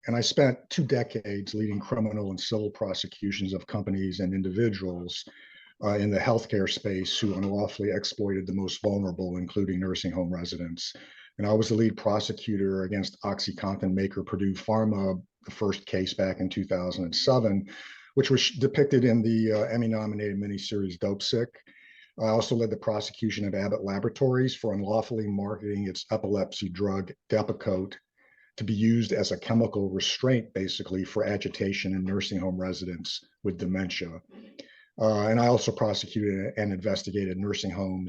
And I spent 2 decades leading criminal and civil prosecutions of companies and individuals in the healthcare space who unlawfully exploited the most vulnerable, including nursing home residents. And I was the lead prosecutor against OxyContin maker Purdue Pharma, the first case back in 2007, which was depicted in the Emmy-nominated miniseries Dope Sick. I also led the prosecution of Abbott Laboratories for unlawfully marketing its epilepsy drug Depakote to be used as a chemical restraint, basically, for agitation in nursing home residents with dementia. And I also prosecuted and investigated nursing home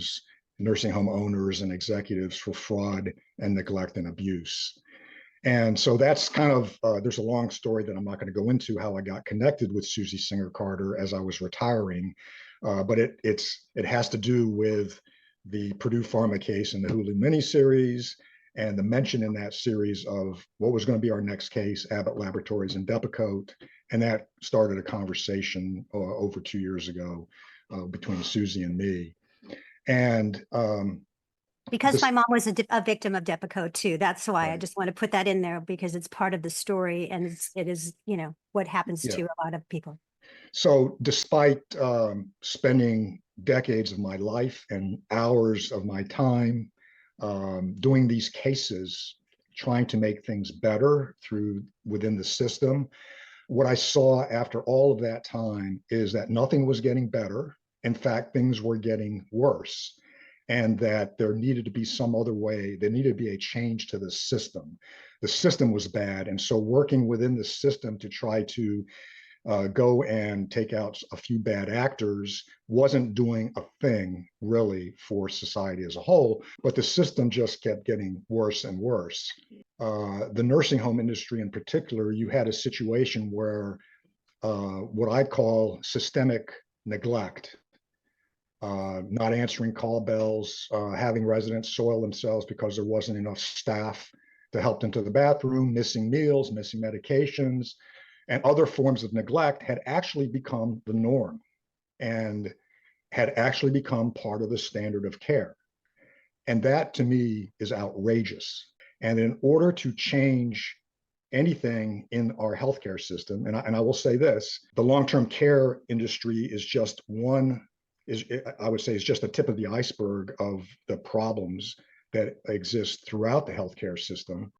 owners and executives for fraud and neglect and abuse. And so that's kind of, there's a long story that I'm not going to go into how I got connected with Susie Singer Carter as I was retiring. But it has to do with the Purdue Pharma case and the Hulu miniseries, and the mention in that series of what was going to be our next case, Abbott Laboratories and Depakote. And that started a conversation over 2 years ago between Susie and me. And because my mom was a victim of Depakote too. That's why right. I just want to put that in there, because it's part of the story, and it is, what happens to a lot of people. So despite spending decades of my life and hours of my time doing these cases, trying to make things better within the system, what I saw after all of that time is that nothing was getting better. In fact, things were getting worse, and that there needed to be some other way. There needed to be a change to the system. The system was bad. And so working within the system to try to go and take out a few bad actors wasn't doing a thing really for society as a whole, but the system just kept getting worse and worse. The nursing home industry in particular, you had a situation where what I call systemic neglect, not answering call bells, having residents soil themselves because there wasn't enough staff to help them to the bathroom, missing meals, missing medications, and other forms of neglect had actually become the norm and had actually become part of the standard of care. And that to me is outrageous. And in order to change anything in our healthcare system, and I will say this, the long-term care industry is just I would say is just the tip of the iceberg of the problems that exist throughout the healthcare system.